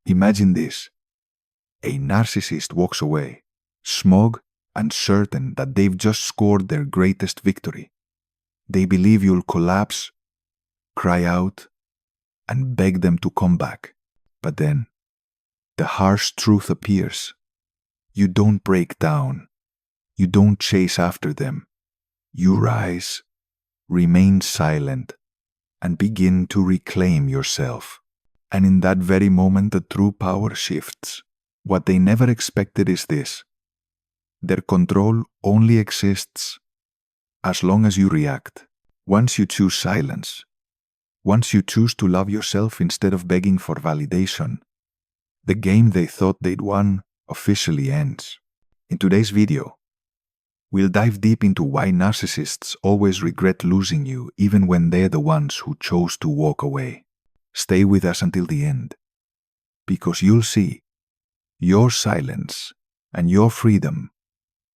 Imagine this. A narcissist walks away, smug and certain that they've just scored their greatest victory. They believe you'll collapse, cry out, and beg them to come back. But then, the harsh truth appears. You don't break down. You don't chase after them. You rise, remain silent, and begin to reclaim yourself. And in that very moment, the true power shifts. What they never expected is this. Their control only exists as long as you react. Once you choose silence, once you choose to love yourself instead of begging for validation, the game they thought they'd won officially ends. In today's video, we'll dive deep into why narcissists always regret losing you even when they're the ones who chose to walk away. Stay with us until the end, because you'll see your silence and your freedom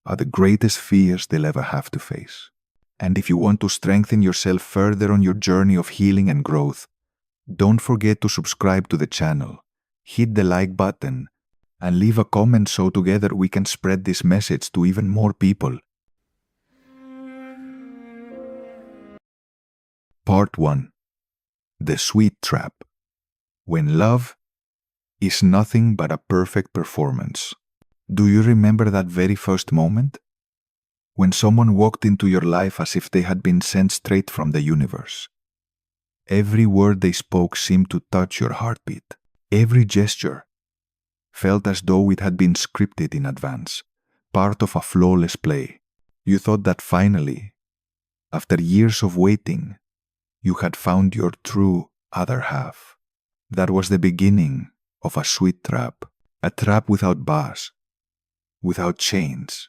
are the greatest fears they'll ever have to face. And if you want to strengthen yourself further on your journey of healing and growth, don't forget to subscribe to the channel, hit the like button, and leave a comment so together we can spread this message to even more people. Part 1. The Sweet Trap. When love is nothing but a perfect performance. Do you remember that very first moment? When someone walked into your life as if they had been sent straight from the universe. Every word they spoke seemed to touch your heartbeat. Every gesture felt as though it had been scripted in advance, part of a flawless play. You thought that finally, after years of waiting, you had found your true other half. That was the beginning of a sweet trap, a trap without bars, without chains,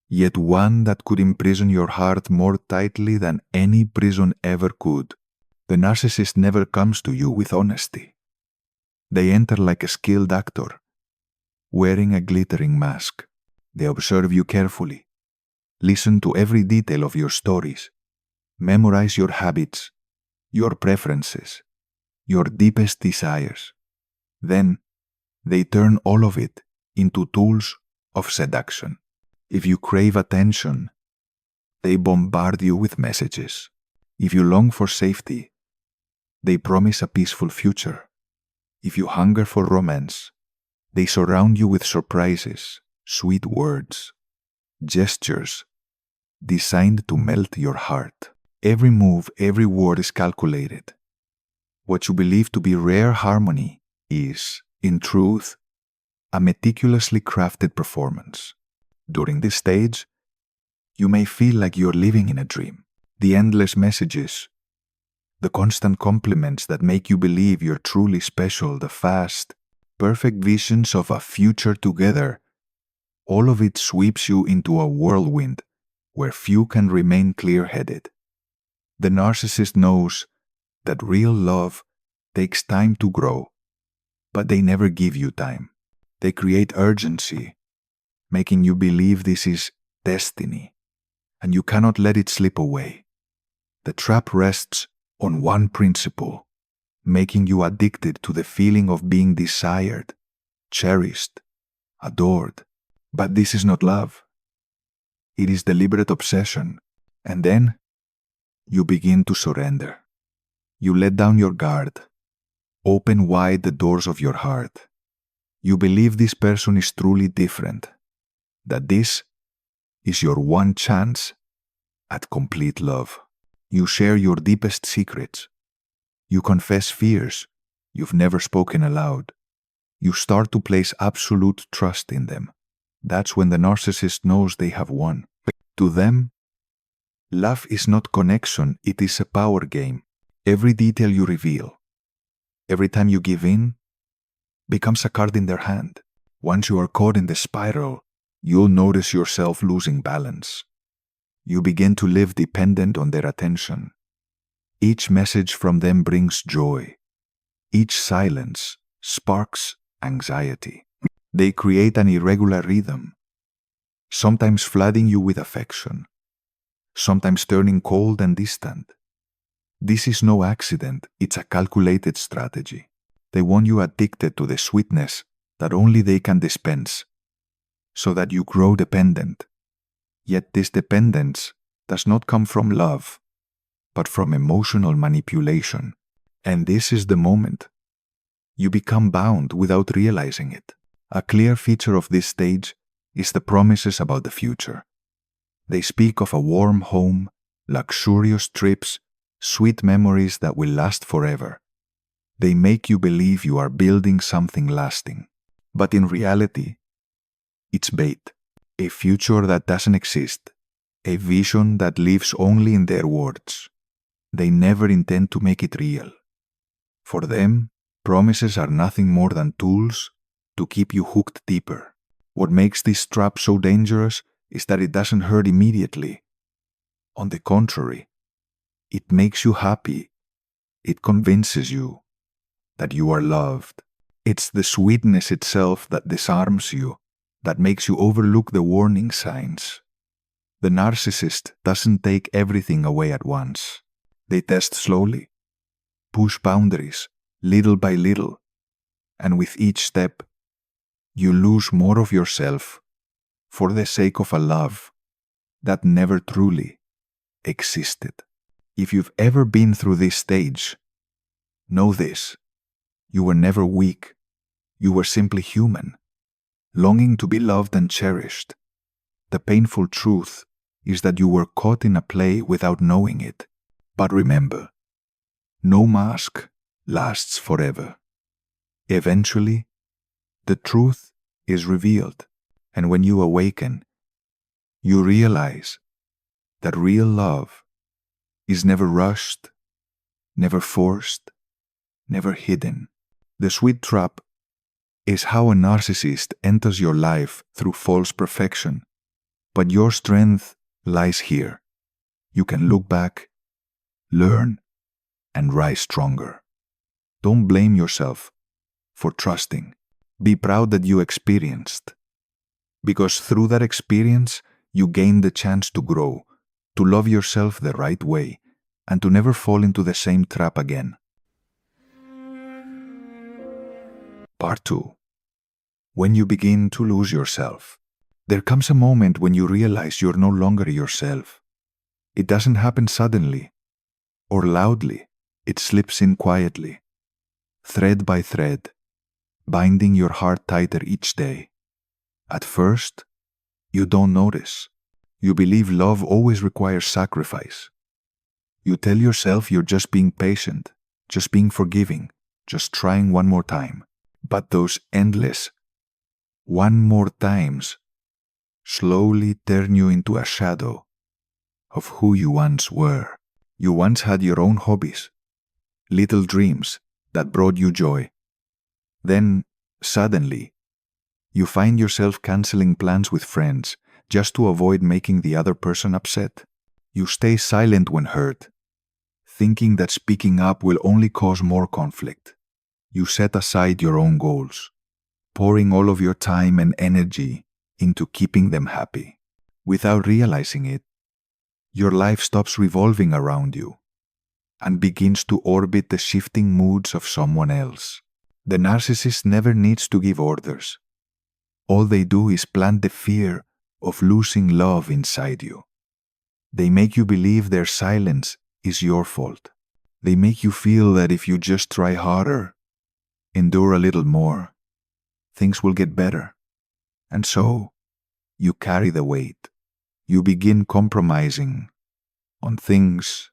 yet one that could imprison your heart more tightly than any prison ever could. The narcissist never comes to you with honesty. They enter like a skilled actor, wearing a glittering mask. They observe you carefully, listen to every detail of your stories, memorize your habits, your preferences, your deepest desires. Then, they turn all of it into tools of seduction. If you crave attention, they bombard you with messages. If you long for safety, they promise a peaceful future. If you hunger for romance, they surround you with surprises, sweet words, gestures designed to melt your heart. Every move, every word is calculated. What you believe to be rare harmony is, in truth, a meticulously crafted performance. During this stage, you may feel like you're living in a dream. The endless messages, the constant compliments that make you believe you're truly special, the fast, perfect visions of a future together, all of it sweeps you into a whirlwind where few can remain clear-headed. The narcissist knows that real love takes time to grow, but they never give you time. They create urgency, making you believe this is destiny, and you cannot let it slip away. The trap rests on one principle, making you addicted to the feeling of being desired, cherished, adored. But this is not love. It is deliberate obsession, and then you begin to surrender. You let down your guard, open wide the doors of your heart. You believe this person is truly different, that this is your one chance at complete love. You share your deepest secrets. You confess fears you've never spoken aloud. You start to place absolute trust in them. That's when the narcissist knows they have won. To them, love is not connection, it is a power game. Every detail you reveal, every time you give in, becomes a card in their hand. Once you are caught in the spiral, you'll notice yourself losing balance. You begin to live dependent on their attention. Each message from them brings joy. Each silence sparks anxiety. They create an irregular rhythm, sometimes flooding you with affection, sometimes turning cold and distant. This is no accident, it's a calculated strategy. They want you addicted to the sweetness that only they can dispense, so that you grow dependent. Yet this dependence does not come from love, but from emotional manipulation. And this is the moment you become bound without realizing it. A clear feature of this stage is the promises about the future. They speak of a warm home, luxurious trips, sweet memories that will last forever. They make you believe you are building something lasting. But in reality, it's bait. A future that doesn't exist. A vision that lives only in their words. They never intend to make it real. For them, promises are nothing more than tools to keep you hooked deeper. What makes this trap so dangerous is that it doesn't hurt immediately. On the contrary, it makes you happy. It convinces you that you are loved. It's the sweetness itself that disarms you, that makes you overlook the warning signs. The narcissist doesn't take everything away at once. They test slowly, push boundaries, little by little, and with each step, you lose more of yourself for the sake of a love that never truly existed. If you've ever been through this stage, know this: you were never weak. You were simply human, longing to be loved and cherished. The painful truth is that you were caught in a play without knowing it. But remember, no mask lasts forever. Eventually, the truth is revealed, and when you awaken, you realize that real love is never rushed, never forced, never hidden. The sweet trap is how a narcissist enters your life through false perfection, but your strength lies here. You can look back, learn, and rise stronger. Don't blame yourself for trusting. Be proud that you experienced, because through that experience, you gain the chance to grow, to love yourself the right way, and to never fall into the same trap again. Part 2. When you begin to lose yourself. There comes a moment when you realize you're no longer yourself. It doesn't happen suddenly or loudly. It slips in quietly, thread by thread, binding your heart tighter each day. At first, you don't notice. You believe love always requires sacrifice. You tell yourself you're just being patient, just being forgiving, just trying one more time. But those endless one more times slowly turn you into a shadow of who you once were. You once had your own hobbies, little dreams that brought you joy. Then, suddenly, you find yourself canceling plans with friends just to avoid making the other person upset. You stay silent when hurt, thinking that speaking up will only cause more conflict. You set aside your own goals, pouring all of your time and energy into keeping them happy. Without realizing it, your life stops revolving around you and begins to orbit the shifting moods of someone else. The narcissist never needs to give orders. All they do is plant the fear of losing love inside you. They make you believe their silence is your fault. They make you feel that if you just try harder, endure a little more, things will get better. And so, you carry the weight. You begin compromising on things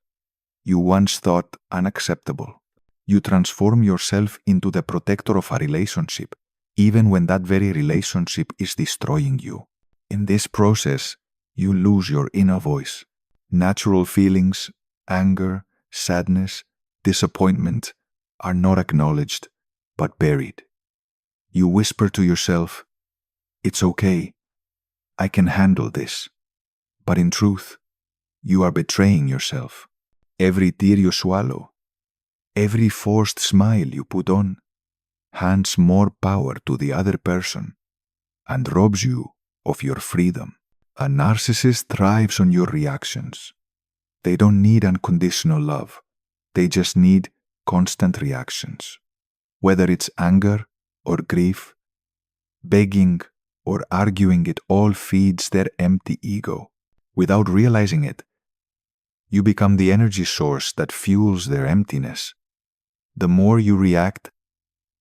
you once thought unacceptable. You transform yourself into the protector of a relationship, even when that very relationship is destroying you. In this process, you lose your inner voice. Natural feelings, anger, sadness, disappointment are not acknowledged, but buried. You whisper to yourself, "It's okay, I can handle this." But in truth, you are betraying yourself. Every tear you swallow, every forced smile you put on, hands more power to the other person and robs you of your freedom. A narcissist thrives on your reactions. They don't need unconditional love. They just need constant reactions. Whether it's anger or grief, begging or arguing, it all feeds their empty ego. Without realizing it, you become the energy source that fuels their emptiness. The more you react,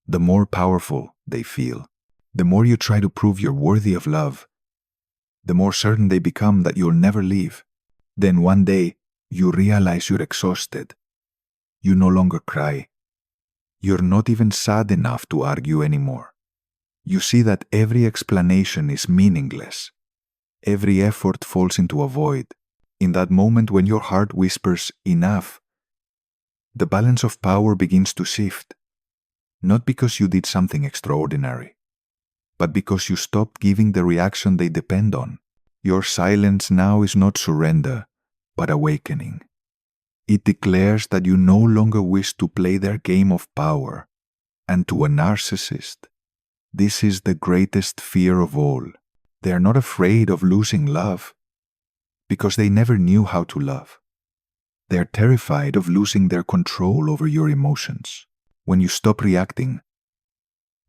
the more powerful they feel. The more you try to prove you're worthy of love, the more certain they become that you'll never leave. Then one day, you realize you're exhausted. You no longer cry. You're not even sad enough to argue anymore. You see that every explanation is meaningless. Every effort falls into a void. In that moment when your heart whispers, "Enough," the balance of power begins to shift. Not because you did something extraordinary, but because you stopped giving the reaction they depend on. Your silence now is not surrender, but awakening. It declares that you no longer wish to play their game of power. And to a narcissist, this is the greatest fear of all. They are not afraid of losing love, because they never knew how to love. They are terrified of losing their control over your emotions. When you stop reacting,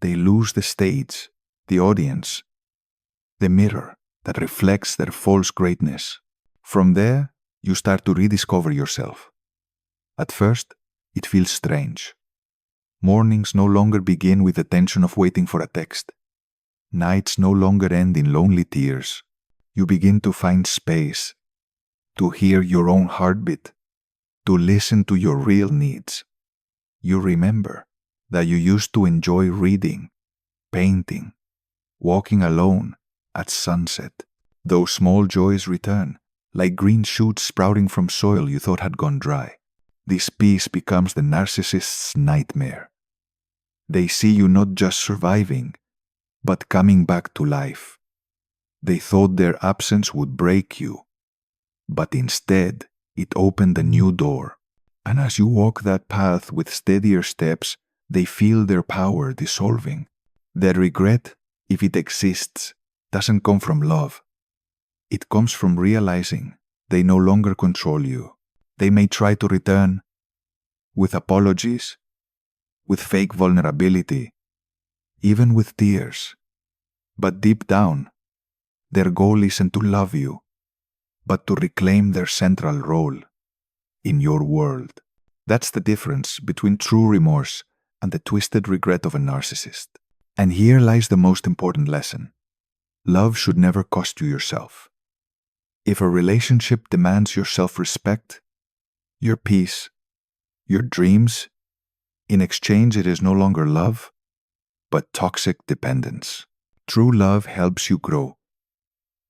they lose the stage, the audience, the mirror that reflects their false greatness. From there, you start to rediscover yourself. At first, it feels strange. Mornings no longer begin with the tension of waiting for a text. Nights no longer end in lonely tears. You begin to find space, to hear your own heartbeat, to listen to your real needs. You remember that you used to enjoy reading, painting, walking alone at sunset. Those small joys return, like green shoots sprouting from soil you thought had gone dry. This peace becomes the narcissist's nightmare. They see you not just surviving, but coming back to life. They thought their absence would break you, but instead it opened a new door. And as you walk that path with steadier steps, they feel their power dissolving. Their regret, if it exists, doesn't come from love. It comes from realizing they no longer control you. They may try to return with apologies, with fake vulnerability, even with tears. But deep down, their goal isn't to love you, but to reclaim their central role in your world. That's the difference between true remorse and the twisted regret of a narcissist. And here lies the most important lesson. Love should never cost you yourself. If a relationship demands your self-respect, your peace, your dreams, in exchange it is no longer love, but toxic dependence. True love helps you grow.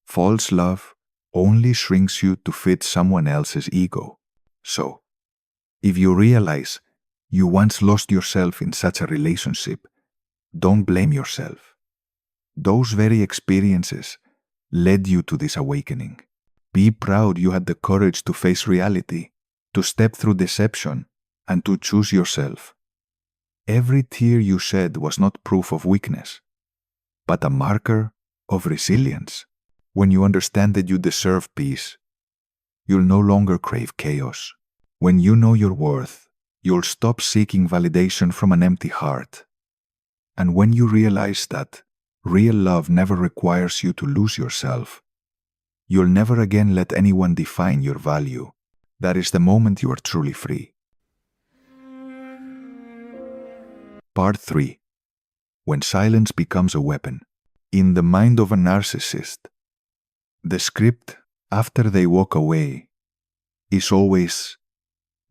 False love only shrinks you to fit someone else's ego. So, if you realize you once lost yourself in such a relationship, don't blame yourself. Those very experiences led you to this awakening. Be proud you had the courage to face reality, to step through deception, and to choose yourself. Every tear you shed was not proof of weakness, but a marker of resilience. When you understand that you deserve peace, you'll no longer crave chaos. When you know your worth, you'll stop seeking validation from an empty heart. And when you realize that real love never requires you to lose yourself, you'll never again let anyone define your value. That is the moment you are truly free. Part 3. When silence becomes a weapon. In the mind of a narcissist, the script after they walk away is always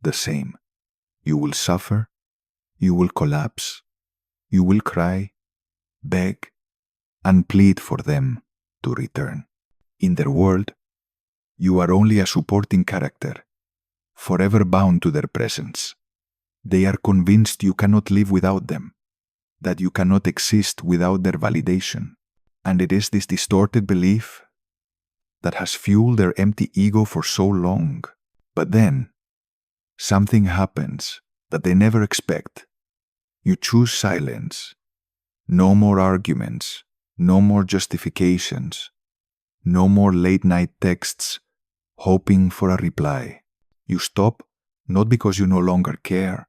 the same. You will suffer, you will collapse, you will cry, beg, and plead for them to return. In their world, you are only a supporting character, forever bound to their presence. They are convinced you cannot live without them, that you cannot exist without their validation. And it is this distorted belief that has fueled their empty ego for so long. But then, something happens that they never expect. You choose silence. No more arguments. No more justifications. No more late-night texts hoping for a reply. You stop not because you no longer care,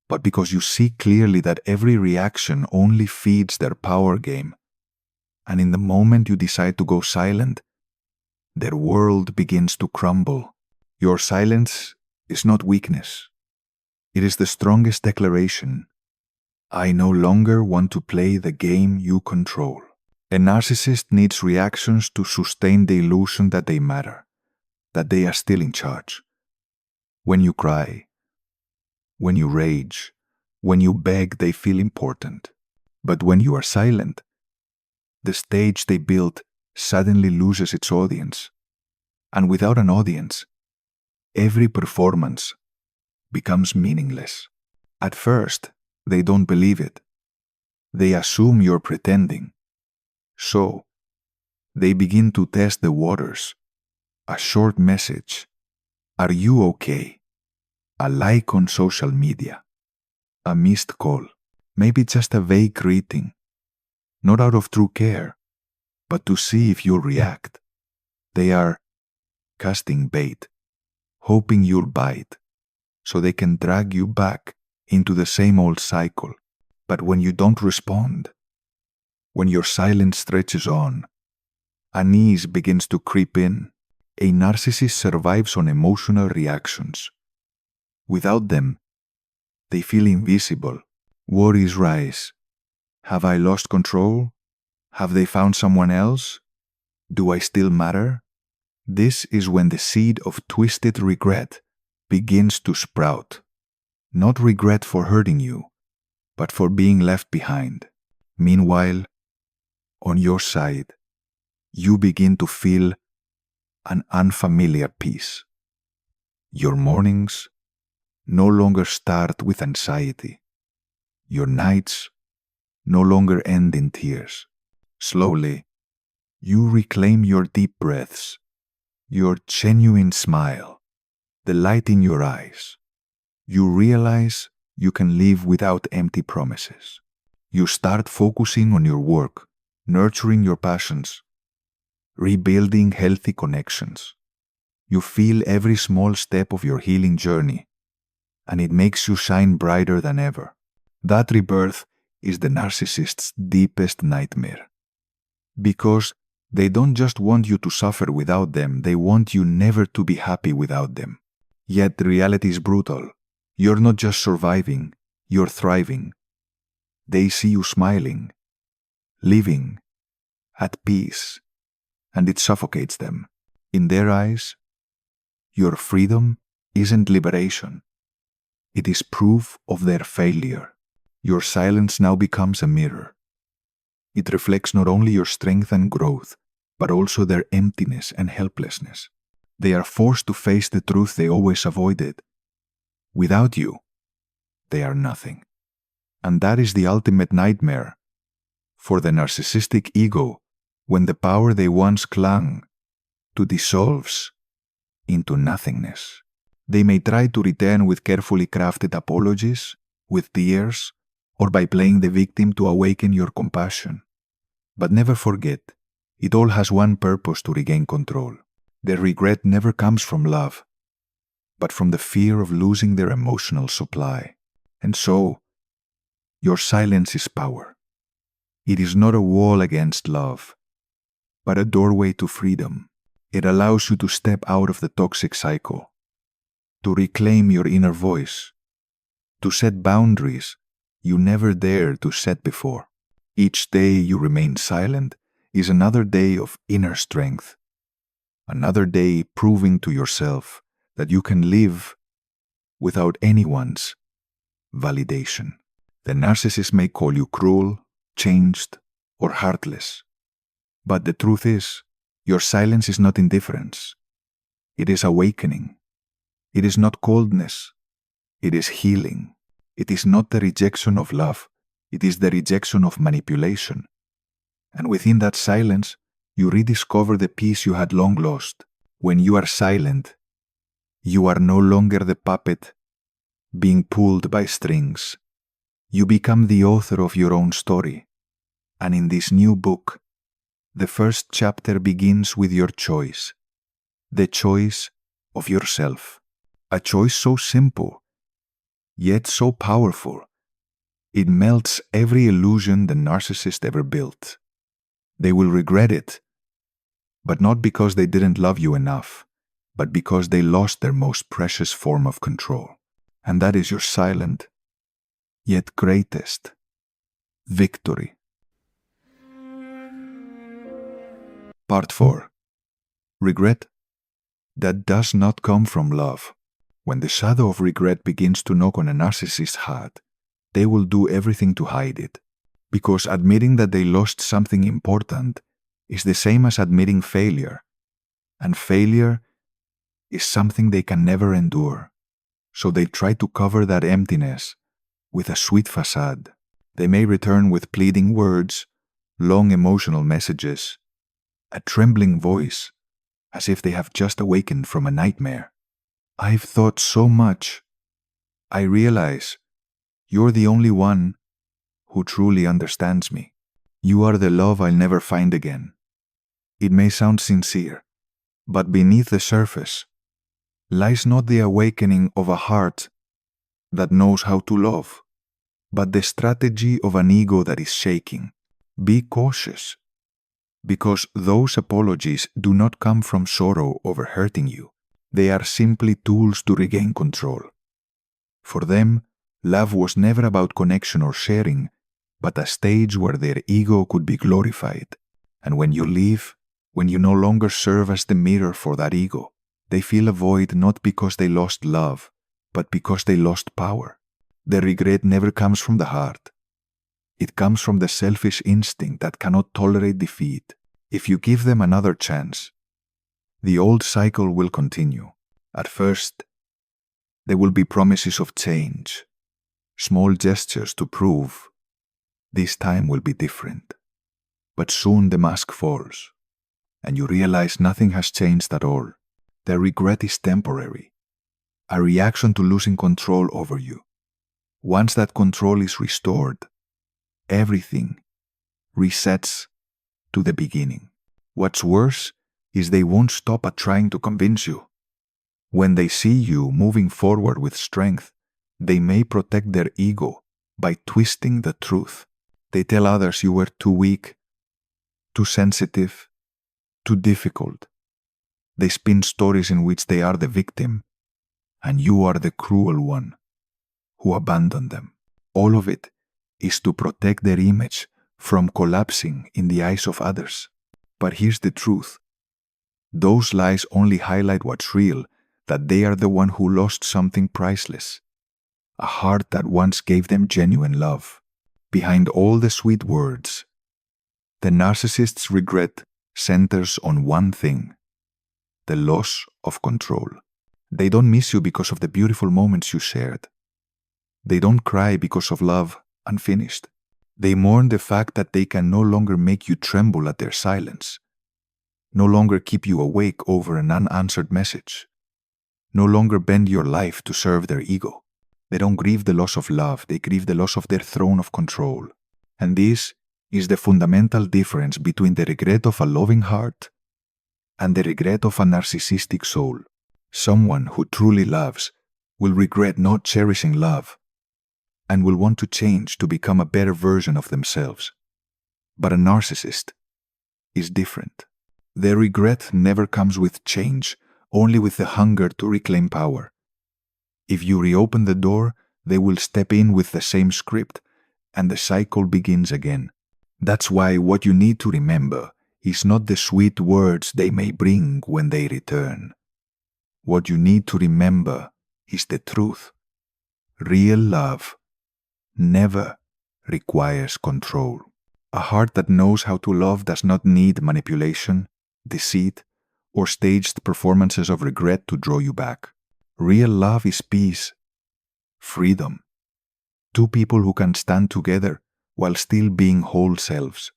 but because you see clearly that every reaction only feeds their power game. And in the moment you decide to go silent, their world begins to crumble. Your silence is not weakness. It is the strongest declaration. I no longer want to play the game you control. A narcissist needs reactions to sustain the illusion that they matter, that they are still in charge. When you cry, when you rage, when you beg, they feel important. But when you are silent, the stage they built suddenly loses its audience. And without an audience, every performance becomes meaningless. At first, they don't believe it. They assume you're pretending. So, they begin to test the waters. A short message. Are you okay? A like on social media. A missed call. Maybe just a vague greeting. Not out of true care, but to see if you'll react. They are casting bait, hoping you'll bite, so they can drag you back into the same old cycle. But when you don't respond, when your silence stretches on, unease begins to creep in. A narcissist survives on emotional reactions. Without them, they feel invisible. Worries rise. Have I lost control? Have they found someone else? Do I still matter? This is when the seed of twisted regret begins to sprout. Not regret for hurting you, but for being left behind. Meanwhile, on your side, you begin to feel an unfamiliar peace. Your mornings no longer start with anxiety. Your nights no longer end in tears. Slowly, you reclaim your deep breaths, your genuine smile, the light in your eyes. You realize you can live without empty promises. You start focusing on your work, nurturing your passions, rebuilding healthy connections. You feel every small step of your healing journey, and it makes you shine brighter than ever. That rebirth is the narcissist's deepest nightmare. Because they don't just want you to suffer without them, they want you never to be happy without them. Yet the reality is brutal. You're not just surviving, you're thriving. They see you smiling, living, at peace, and it suffocates them. In their eyes, your freedom isn't liberation. It is proof of their failure. Your silence now becomes a mirror. It reflects not only your strength and growth, but also their emptiness and helplessness. They are forced to face the truth they always avoided. Without you, they are nothing. And that is the ultimate nightmare for the narcissistic ego when the power they once clung to dissolves into nothingness. They may try to return with carefully crafted apologies, with tears, or by playing the victim to awaken your compassion. But never forget, it all has one purpose: to regain control. Their regret never comes from love, but from the fear of losing their emotional supply. And so, your silence is power. It is not a wall against love, but a doorway to freedom. It allows you to step out of the toxic cycle, to reclaim your inner voice, to set boundaries you never dared to set before. Each day you remain silent is another day of inner strength, another day proving to yourself that you can live without anyone's validation. The narcissist may call you cruel, changed, or heartless, but the truth is, your silence is not indifference. It is awakening. It is not coldness. It is healing. It is not the rejection of love. It is the rejection of manipulation. And within that silence, you rediscover the peace you had long lost. When you are silent, you are no longer the puppet being pulled by strings. You become the author of your own story. And in this new book, the first chapter begins with your choice. The choice of yourself. A choice so simple, yet so powerful. It melts every illusion the narcissist ever built. They will regret it, but not because they didn't love you enough, but because they lost their most precious form of control. And that is your silent, yet greatest victory. Part 4. Regret that does not come from love. When the shadow of regret begins to knock on a narcissist's heart, they will do everything to hide it, because admitting that they lost something important is the same as admitting failure, and failure is something they can never endure. So they try to cover that emptiness with a sweet facade. They may return with pleading words, long emotional messages, a trembling voice, as if they have just awakened from a nightmare. I've thought so much. I realize you're the only one who truly understands me. You are the love I'll never find again. It may sound sincere, but beneath the surface lies not the awakening of a heart that knows how to love, but the strategy of an ego that is shaking. Be cautious, because those apologies do not come from sorrow over hurting you. They are simply tools to regain control. For them, love was never about connection or sharing, but a stage where their ego could be glorified. And when you leave, when you no longer serve as the mirror for that ego, they feel a void not because they lost love, but because they lost power. The regret never comes from the heart. It comes from the selfish instinct that cannot tolerate defeat. If you give them another chance, the old cycle will continue. At first, there will be promises of change, small gestures to prove this time will be different. But soon the mask falls, and you realize nothing has changed at all. The regret is temporary, a reaction to losing control over you. Once that control is restored, everything resets to the beginning. What's worse is they won't stop at trying to convince you. When they see you moving forward with strength, they may protect their ego by twisting the truth. They tell others you were too weak, too sensitive, too difficult. They spin stories in which they are the victim, and you are the cruel one who abandoned them. All of it is to protect their image from collapsing in the eyes of others. But here's the truth. Those lies only highlight what's real, that they are the one who lost something priceless, a heart that once gave them genuine love. Behind all the sweet words, the narcissist's regret centers on one thing: the loss of control. They don't miss you because of the beautiful moments you shared. They don't cry because of love unfinished. They mourn the fact that they can no longer make you tremble at their silence, no longer keep you awake over an unanswered message, no longer bend your life to serve their ego. They don't grieve the loss of love, they grieve the loss of their throne of control. And this is the fundamental difference between the regret of a loving heart and the regret of a narcissistic soul. Someone who truly loves will regret not cherishing love and will want to change to become a better version of themselves. But a narcissist is different. Their regret never comes with change, only with the hunger to reclaim power. If you reopen the door, they will step in with the same script, and the cycle begins again. That's why what you need to remember is not the sweet words they may bring when they return. What you need to remember is the truth. Real love never requires control. A heart that knows how to love does not need manipulation, deceit, or staged performances of regret to draw you back. Real love is peace, freedom. Two people who can stand together while still being whole selves.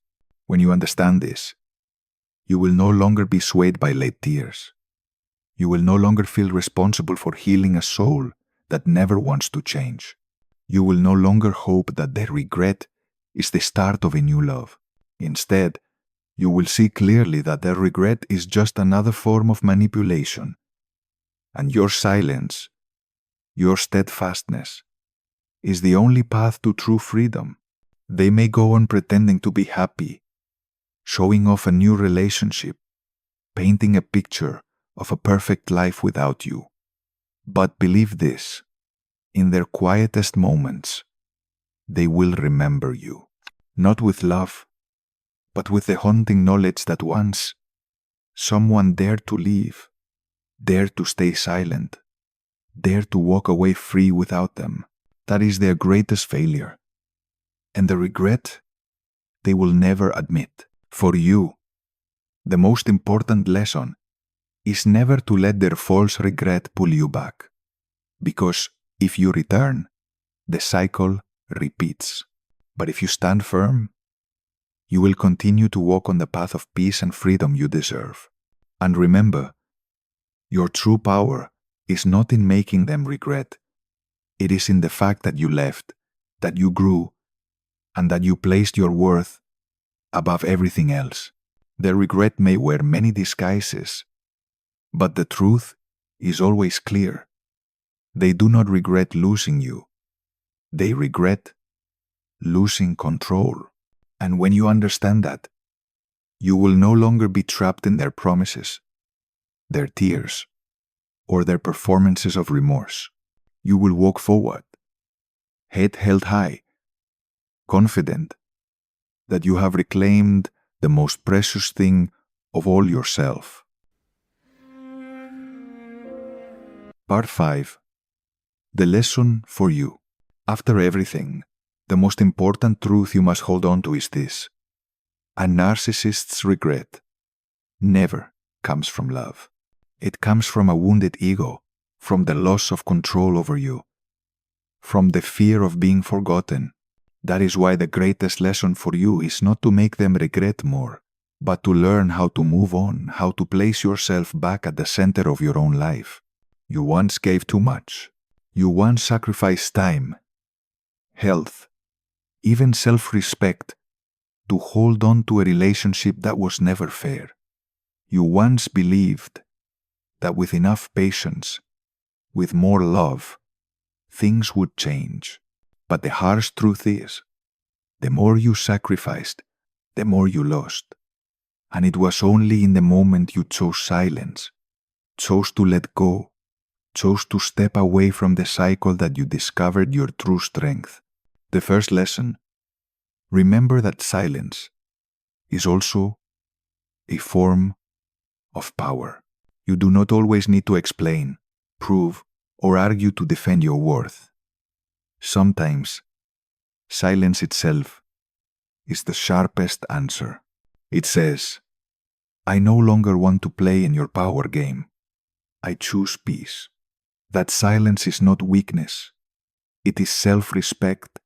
When you understand this, you will no longer be swayed by late tears. You will no longer feel responsible for healing a soul that never wants to change. You will no longer hope that their regret is the start of a new love. Instead, you will see clearly that their regret is just another form of manipulation. And your silence, your steadfastness, is the only path to true freedom. They may go on pretending to be happy, showing off a new relationship, painting a picture of a perfect life without you. But believe this, in their quietest moments, they will remember you, not with love, but with the haunting knowledge that once someone dared to leave, dared to stay silent, dared to walk away free without them. That is their greatest failure. And the regret they will never admit. For you, the most important lesson is never to let their false regret pull you back. Because if you return, the cycle repeats. But if you stand firm, you will continue to walk on the path of peace and freedom you deserve. And remember, your true power is not in making them regret. It is in the fact that you left, that you grew, and that you placed your worth above everything else. Their regret may wear many disguises, but the truth is always clear. They do not regret losing you. They regret losing control. And when you understand that, you will no longer be trapped in their promises, their tears, or their performances of remorse. You will walk forward, head held high, confident that you have reclaimed the most precious thing of all yourself. Part 5. The lesson for you. After everything, the most important truth you must hold on to is this: a narcissist's regret never comes from love. It comes from a wounded ego, from the loss of control over you, from the fear of being forgotten. That is why the greatest lesson for you is not to make them regret more, but to learn how to move on, how to place yourself back at the center of your own life. You once gave too much. You once sacrificed time, health, even self-respect to hold on to a relationship that was never fair. You once believed that with enough patience, with more love, things would change. But the harsh truth is, the more you sacrificed, the more you lost. And it was only in the moment you chose silence, chose to let go, chose to step away from the cycle that you discovered your true strength. The first lesson: remember that silence is also a form of power. You do not always need to explain, prove, or argue to defend your worth. Sometimes, silence itself is the sharpest answer. It says, I no longer want to play in your power game. I choose peace. That silence is not weakness. It is self-respect,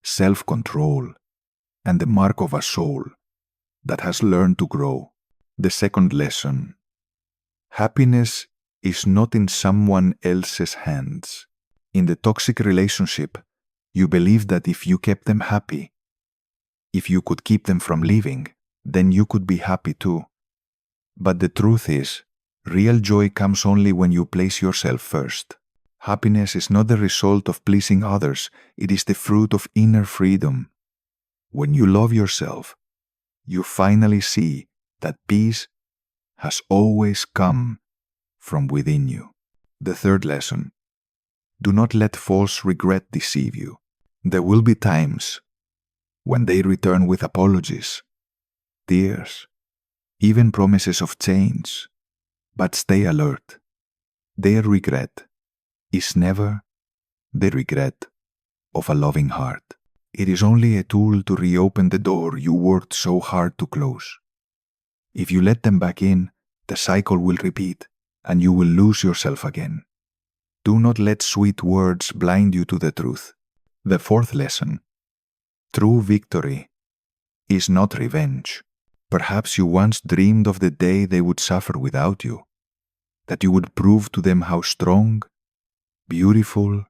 self-control, and the mark of a soul that has learned to grow. The second lesson: happiness is not in someone else's hands. In the toxic relationship, you believe that if you kept them happy, if you could keep them from leaving, then you could be happy too. But the truth is, real joy comes only when you place yourself first. Happiness is not the result of pleasing others, it is the fruit of inner freedom. When you love yourself, you finally see that peace has always come from within you. The third lesson: do not let false regret deceive you. There will be times when they return with apologies, tears, even promises of change. But stay alert. Their regret is never the regret of a loving heart. It is only a tool to reopen the door you worked so hard to close. If you let them back in, the cycle will repeat, and you will lose yourself again. Do not let sweet words blind you to the truth. The fourth lesson: true victory is not revenge. Perhaps you once dreamed of the day they would suffer without you, that you would prove to them how strong, beautiful,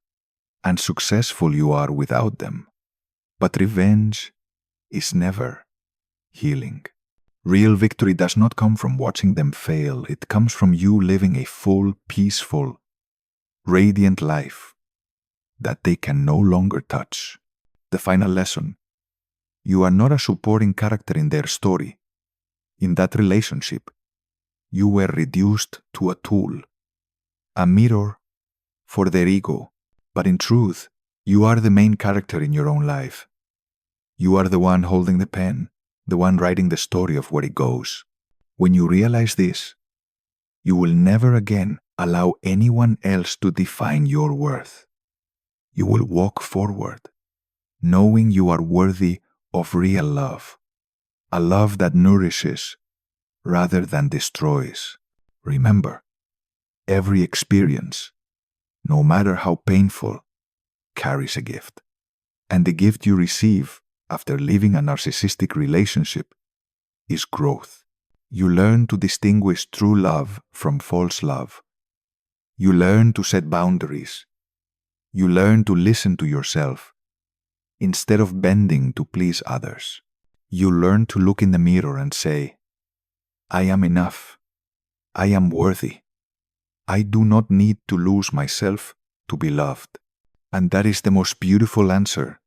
and successful you are without them. But revenge is never healing. Real victory does not come from watching them fail. It comes from you living a full, peaceful, radiant life, that they can no longer touch. The final lesson: you are not a supporting character in their story. In that relationship, you were reduced to a tool, a mirror for their ego. But in truth, you are the main character in your own life. You are the one holding the pen, the one writing the story of where it goes. When you realize this, you will never again allow anyone else to define your worth. You will walk forward, knowing you are worthy of real love, a love that nourishes rather than destroys. Remember, every experience, no matter how painful, carries a gift. And the gift you receive after leaving a narcissistic relationship is growth. You learn to distinguish true love from false love. You learn to set boundaries. You learn to listen to yourself instead of bending to please others. You learn to look in the mirror and say, I am enough. I am worthy. I do not need to lose myself to be loved. And that is the most beautiful answer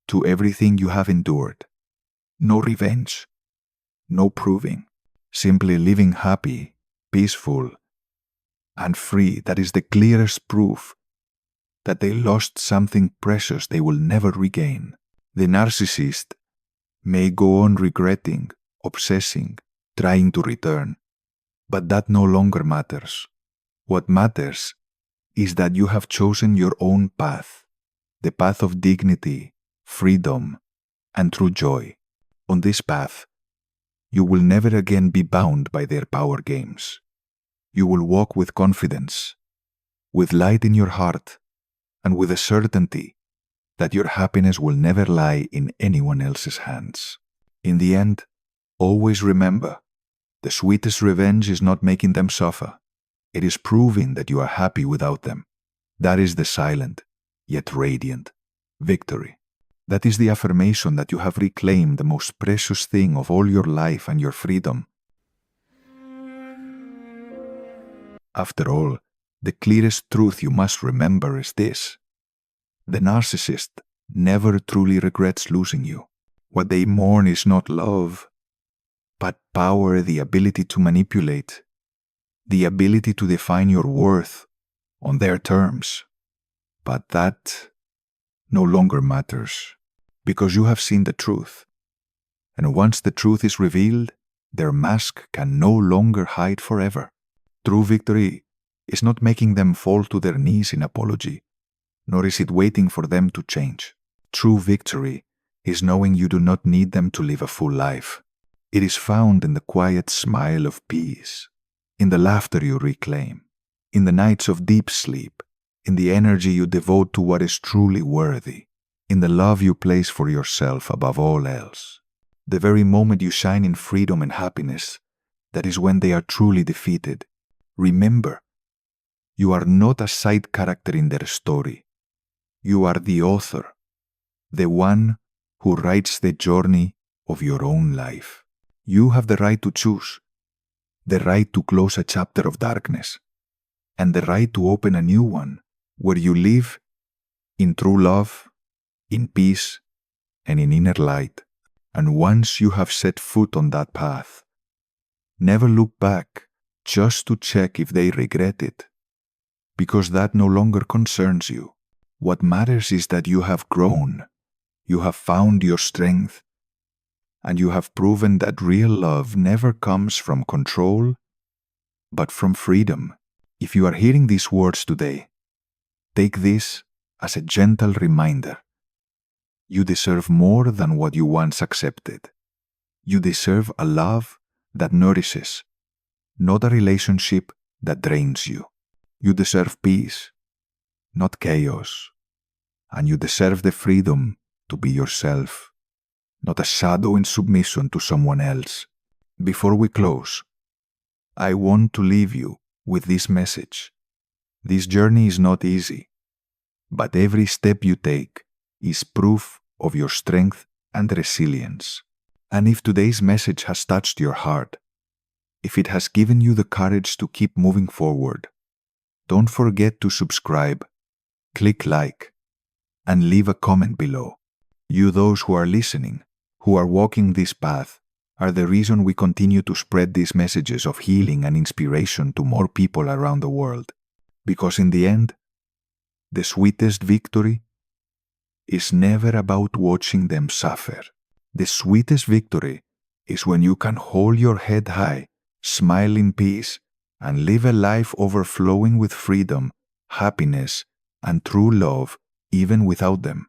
to everything you have endured. No revenge, no proving, simply living happy, peaceful, and free. That is the clearest proof that they lost something precious they will never regain. The narcissist may go on regretting, obsessing, trying to return, but that no longer matters. What matters is that you have chosen your own path, the path of dignity, freedom, and true joy. On this path, you will never again be bound by their power games. You will walk with confidence, with light in your heart, and with the certainty that your happiness will never lie in anyone else's hands. In the end, always remember, the sweetest revenge is not making them suffer. It is proving that you are happy without them. That is the silent, yet radiant, victory. That is the affirmation that you have reclaimed the most precious thing of all your life and your freedom. After all, the clearest truth you must remember is this: the narcissist never truly regrets losing you. What they mourn is not love, but power, the ability to manipulate, the ability to define your worth on their terms. But that no longer matters, because you have seen the truth. And once the truth is revealed, their mask can no longer hide forever. True victory is not making them fall to their knees in apology, nor is it waiting for them to change. True victory is knowing you do not need them to live a full life. It is found in the quiet smile of peace, in the laughter you reclaim, in the nights of deep sleep, in the energy you devote to what is truly worthy, in the love you place for yourself above all else. The very moment you shine in freedom and happiness, that is when they are truly defeated. Remember, you are not a side character in their story. You are the author, the one who writes the journey of your own life. You have the right to choose, the right to close a chapter of darkness, and the right to open a new one where you live in true love, in peace, and in inner light. And once you have set foot on that path, never look back just to check if they regret it, because that no longer concerns you. What matters is that you have grown, you have found your strength, and you have proven that real love never comes from control, but from freedom. If you are hearing these words today, take this as a gentle reminder. You deserve more than what you once accepted. You deserve a love that nourishes, not a relationship that drains you. You deserve peace, not chaos. And you deserve the freedom to be yourself, not a shadow in submission to someone else. Before we close, I want to leave you with this message. This journey is not easy, but every step you take is proof of your strength and resilience. And if today's message has touched your heart, if it has given you the courage to keep moving forward, don't forget to subscribe, click like, and leave a comment below. You, those who are listening, who are walking this path, are the reason we continue to spread these messages of healing and inspiration to more people around the world. Because in the end, the sweetest victory is never about watching them suffer. The sweetest victory is when you can hold your head high, smile in peace, and live a life overflowing with freedom, happiness, and true love even without them.